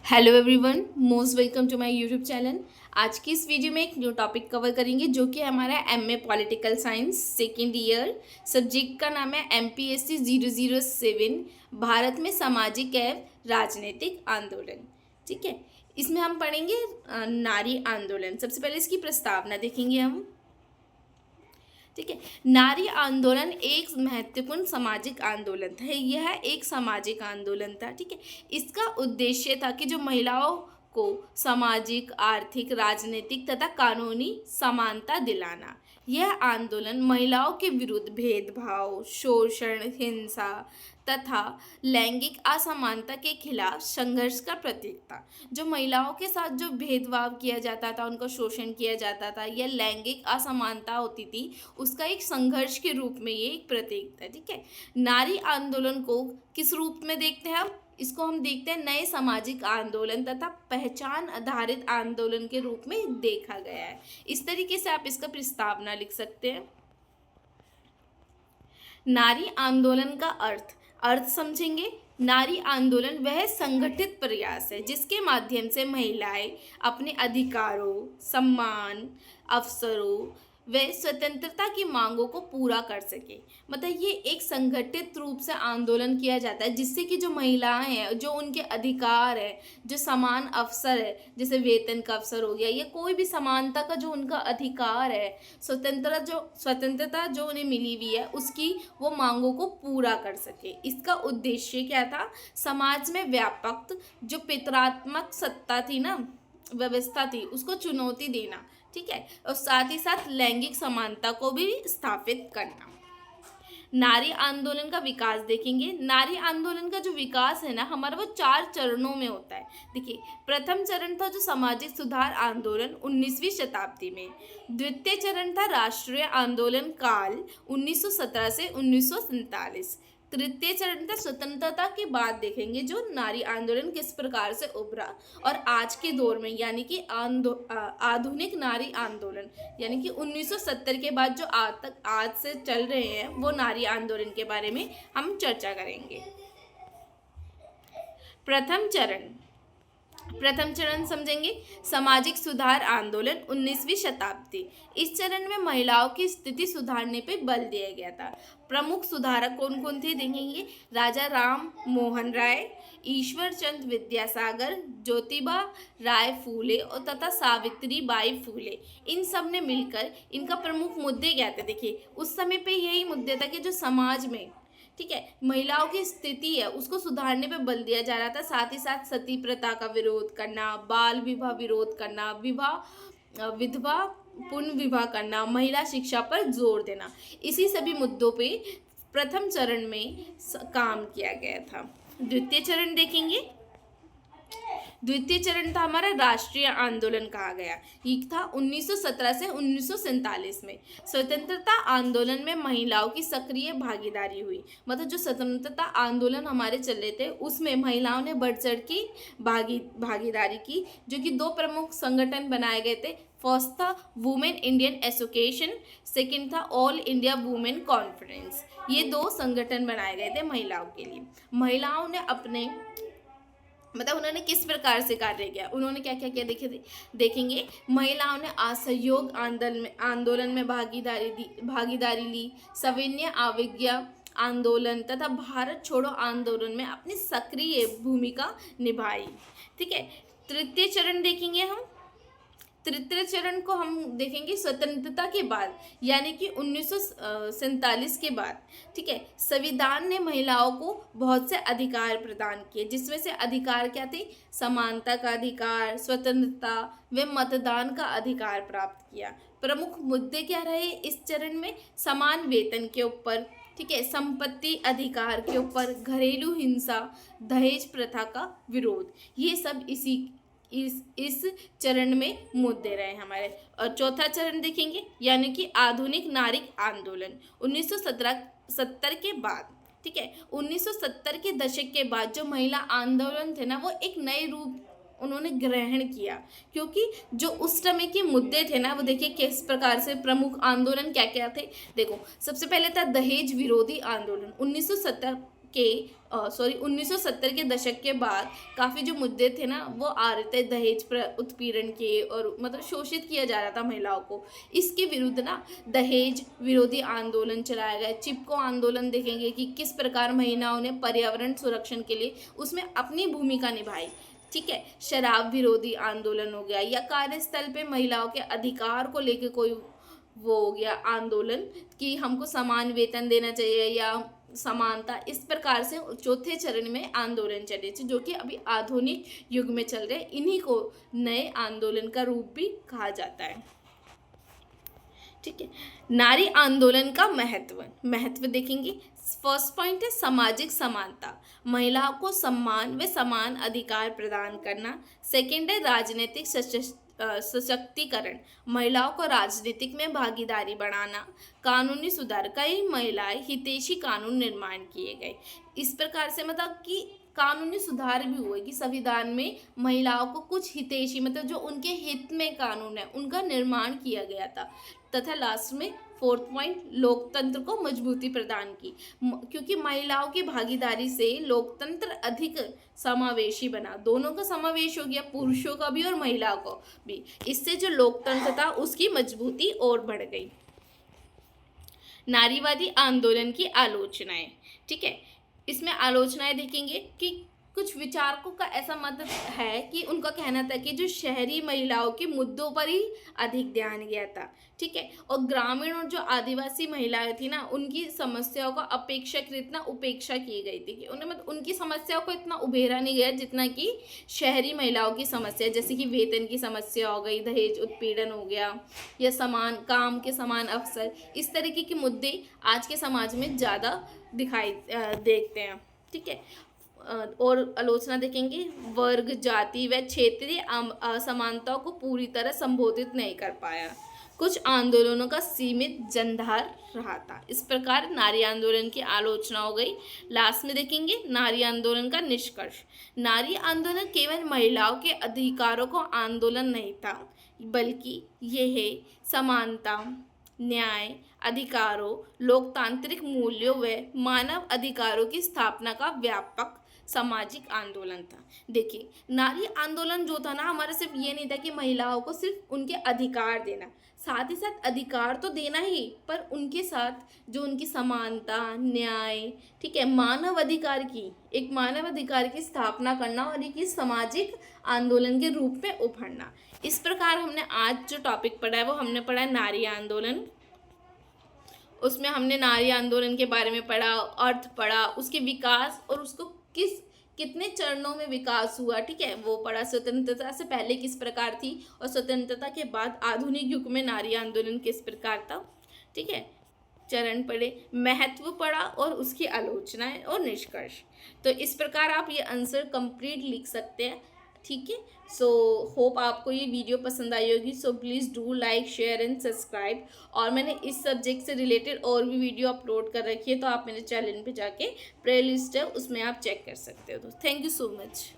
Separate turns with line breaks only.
Hello everyone, most welcome to my YouTube channel. आज की इस वीडियो में एक न्यू टॉपिक कवर करेंगे जो कि हमारा MA political science second year. Subject का नाम है एमपीएससी 007, भारत में सामाजिक एवं राजनीतिक आंदोलन। ठीक है, इसमें हम पढ़ेंगे नारी आंदोलन। सबसे पहले इसकी प्रस्तावना देखेंगे हम। ठीक है, नारी आंदोलन एक महत्वपूर्ण सामाजिक आंदोलन था। यह एक सामाजिक आंदोलन था। ठीक है, इसका उद्देश्य था कि जो महिलाओं को सामाजिक, आर्थिक, राजनीतिक तथा कानूनी समानता दिलाना। यह आंदोलन महिलाओं के विरुद्ध भेदभाव, शोषण, हिंसा तथा लैंगिक असमानता के खिलाफ संघर्ष का प्रतीक था। जो महिलाओं के साथ जो भेदभाव किया जाता था, उनका शोषण किया जाता था, या लैंगिक असमानता होती थी, उसका एक संघर्ष के रूप में ये एक प्रतीक था। ठीक है, नारी आंदोलन को किस रूप में देखते हैं हम? इसको हम देखते हैं नए सामाजिक आंदोलन तथा पहचान आधारित आंदोलन के रूप में देखा गया है। इस तरीके से आप इसका प्रस्तावना लिख सकते हैं। नारी आंदोलन का अर्थ समझेंगे। नारी आंदोलन वह संगठित प्रयास है जिसके माध्यम से महिलाएं अपने अधिकारों, सम्मान, अवसरों व स्वतंत्रता की मांगों को पूरा कर सके। मतलब ये एक संगठित रूप से आंदोलन किया जाता है जिससे कि जो महिलाएं हैं, जो उनके अधिकार है, जो समान अवसर है, जैसे वेतन का अवसर हो गया, या कोई भी समानता का जो उनका अधिकार है, स्वतंत्रता जो उन्हें मिली हुई है, उसकी वो मांगों को पूरा कर सके। इसका उद्देश्य क्या था? समाज में व्यापक जो पितरात्मक सत्ता थी ना, व्यवस्था थी, उसको चुनौती देना। ठीक है, और साथ ही साथ लैंगिक समानता को भी स्थापित करना। नारी आंदोलन का विकास देखेंगे। नारी आंदोलन का जो विकास है ना हमारा, वो 4 चरणों में होता है। देखिए, प्रथम चरण था जो सामाजिक सुधार आंदोलन 19वीं शताब्दी में। द्वितीय चरण था राष्ट्रीय आंदोलन काल 1917 से 1947। तृतीय चरण था स्वतंत्रता के बाद देखेंगे जो नारी आंदोलन किस प्रकार से उभरा। और आज के दौर में यानी कि आधुनिक नारी आंदोलन, यानी कि 1970 के बाद जो आज से चल रहे हैं, वो नारी आंदोलन के बारे में हम चर्चा करेंगे। प्रथम चरण समझेंगे सामाजिक सुधार आंदोलन 19वीं शताब्दी। इस चरण में महिलाओं की स्थिति सुधारने पर बल दिया गया था। प्रमुख सुधारक कौन कौन थे देखेंगे? राजा राम मोहन राय, ईश्वर चंद्र विद्यासागर, ज्योतिबा राय फूले और तथा सावित्री बाई फूले। इन सब ने मिलकर इनका प्रमुख मुद्दे क्या थे? देखिए, उस समय पे यही मुद्दे था कि जो समाज में, ठीक है, महिलाओं की स्थिति है उसको सुधारने पे बल दिया जा रहा था। साथ ही साथ सती प्रथा का विरोध करना, बाल विवाह विरोध करना, विधवा पुनः विवाह करना, महिला शिक्षा पर जोर देना, इसी सभी मुद्दों पे प्रथम चरण में काम किया गया था। द्वितीय चरण देखेंगे। द्वितीय चरण था हमारा राष्ट्रीय आंदोलन कहा गया। ये था 1917 से 1947 में। स्वतंत्रता आंदोलन में महिलाओं की सक्रिय भागीदारी हुई। मतलब जो स्वतंत्रता आंदोलन हमारे चल रहे थे उसमें महिलाओं ने बढ़ चढ़ की भागीदारी की, जो कि 2 प्रमुख संगठन बनाए गए थे। फर्स्ट था वुमेन इंडियन एसोसिएशन, सेकेंड था ऑल इंडिया वुमेन कॉन्फ्रेंस। ये 2 संगठन बनाए गए थे महिलाओं के लिए। महिलाओं ने अपने उन्होंने किस प्रकार से कार्य किया, उन्होंने क्या क्या किया देखेंगे। महिलाओं ने असहयोग आंदोलन में भागीदारी ली, सविनय अवज्ञा आंदोलन तथा भारत छोड़ो आंदोलन में अपनी सक्रिय भूमिका निभाई। ठीक है, तृतीय चरण देखेंगे हम। तृतीय चरण को हम देखेंगे स्वतंत्रता के बाद, यानी कि 1947 के बाद। ठीक है, संविधान ने महिलाओं को बहुत से अधिकार प्रदान किए, जिसमें से अधिकार क्या थे? समानता का अधिकार, स्वतंत्रता व मतदान का अधिकार प्राप्त किया। प्रमुख मुद्दे क्या रहे इस चरण में? समान वेतन के ऊपर, ठीक है, संपत्ति अधिकार के ऊपर, घरेलू हिंसा, दहेज प्रथा का विरोध, ये सब इस चरण में मुद्दे रहे हमारे। और चौथा चरण देखेंगे, यानी कि आधुनिक नारी आंदोलन 1970 के बाद। ठीक है, 1970 के दशक के बाद जो महिला आंदोलन थे ना, वो एक नए रूप उन्होंने ग्रहण किया, क्योंकि जो उस समय के मुद्दे थे ना, वो देखिए किस प्रकार से प्रमुख आंदोलन क्या क्या थे। देखो, सबसे पहले था दहेज विरोधी आंदोलन। 1970 के सॉरी 1970 के दशक के बाद काफ़ी जो मुद्दे थे ना वो आ रहे थे, दहेज उत्पीड़न के, और मतलब शोषित किया जा रहा था महिलाओं को। इसके विरुद्ध ना दहेज विरोधी आंदोलन चलाया गया। चिपको आंदोलन देखेंगे कि किस प्रकार महिलाओं ने पर्यावरण संरक्षण के लिए उसमें अपनी भूमिका निभाई। ठीक है, शराब विरोधी आंदोलन हो गया, या कार्यस्थल पे महिलाओं के अधिकार को लेकर कोई वो हो गया आंदोलन कि हमको समान वेतन देना चाहिए या समानता। इस प्रकार से चौथे चरण में आंदोलन चले थे, जो कि अभी आधुनिक युग में चल रहे। इन्हीं को नए आंदोलन का रूप भी कहा जाता है। ठीक है, नारी आंदोलन का महत्व देखेंगे। फर्स्ट पॉइंट है सामाजिक समानता, महिलाओं को सम्मान व समान अधिकार प्रदान करना। सेकेंड है राजनीतिक सशक्तिकरण, महिलाओं को राजनीतिक में भागीदारी बढ़ाना। कानूनी सुधार, कई महिलाएं हितैषी कानून निर्माण किए गए। इस प्रकार से मतलब कि कानूनी सुधार भी हुए कि संविधान में महिलाओं को कुछ हितैषी मतलब जो उनके हित में कानून है उनका निर्माण किया गया था। तथा लास्ट में फोर्थ पॉइंट, लोकतंत्र को मजबूती प्रदान की, क्योंकि महिलाओं की भागीदारी से लोकतंत्र अधिक समावेशी बना। दोनों का समावेश हो गया, पुरुषों का भी और महिलाओं को भी। इससे जो लोकतंत्र था उसकी मजबूती और बढ़ गई। नारीवादी आंदोलन की आलोचनाएं। ठीक है, इसमें आलोचनाएं देखेंगे कि कुछ विचारकों का ऐसा मत है कि उनका कहना था कि जो शहरी महिलाओं के मुद्दों पर ही अधिक ध्यान गया था। ठीक है, और ग्रामीण और जो आदिवासी महिलाएं थी ना उनकी समस्याओं का अपेक्षाकृत ना उपेक्षा की गई थी कि उन्हें मतलब उनकी समस्याओं को इतना उभेरा नहीं गया जितना कि शहरी महिलाओं की समस्या, जैसे कि वेतन की समस्या हो गई, दहेज उत्पीड़न हो गया, या समान काम के समान अवसर। इस तरीके के मुद्दे आज के समाज में ज़्यादा दिखाई देखते हैं। ठीक है, और आलोचना देखेंगे, वर्ग, जाति व क्षेत्रीय असमानताओं को पूरी तरह संबोधित नहीं कर पाया। कुछ आंदोलनों का सीमित जनधार रहा था। इस प्रकार नारी आंदोलन की आलोचना हो गई। लास्ट में देखेंगे नारी आंदोलन का निष्कर्ष। नारी आंदोलन केवल महिलाओं के अधिकारों को आंदोलन नहीं था, बल्कि यह समानता, न्याय, अधिकारों, लोकतांत्रिक मूल्यों व मानव अधिकारों की स्थापना का व्यापक सामाजिक आंदोलन था। देखिए, नारी आंदोलन जो था ना हमारा सिर्फ ये नहीं था कि महिलाओं को सिर्फ उनके अधिकार देना, साथ ही साथ अधिकार तो देना ही, पर उनके साथ जो उनकी समानता, न्याय, ठीक है, मानव अधिकार की स्थापना करना और एक सामाजिक आंदोलन के रूप में उभरना। इस प्रकार हमने आज जो टॉपिक पढ़ा है वो हमने पढ़ा है नारी आंदोलन। उसमें हमने नारी आंदोलन के बारे में पढ़ा, अर्थ पढ़ा, उसके विकास और उसको कितने चरणों में विकास हुआ। ठीक है, वो पढ़ा। स्वतंत्रता से पहले किस प्रकार थी और स्वतंत्रता के बाद आधुनिक युग में नारी आंदोलन किस प्रकार था। ठीक है, चरण पढ़े, महत्व पढ़ा और उसकी आलोचनाएं और निष्कर्ष। तो इस प्रकार आप ये आंसर कंप्लीट लिख सकते हैं। ठीक है, सो होप आपको ये वीडियो पसंद आई होगी। So please do like, share and subscribe. और मैंने इस सब्जेक्ट से रिलेटेड और भी वीडियो अपलोड कर रखी है, तो आप मेरे चैनल पे जाके प्ले लिस्ट है उसमें आप चेक कर सकते हो। तो थैंक यू सो मच।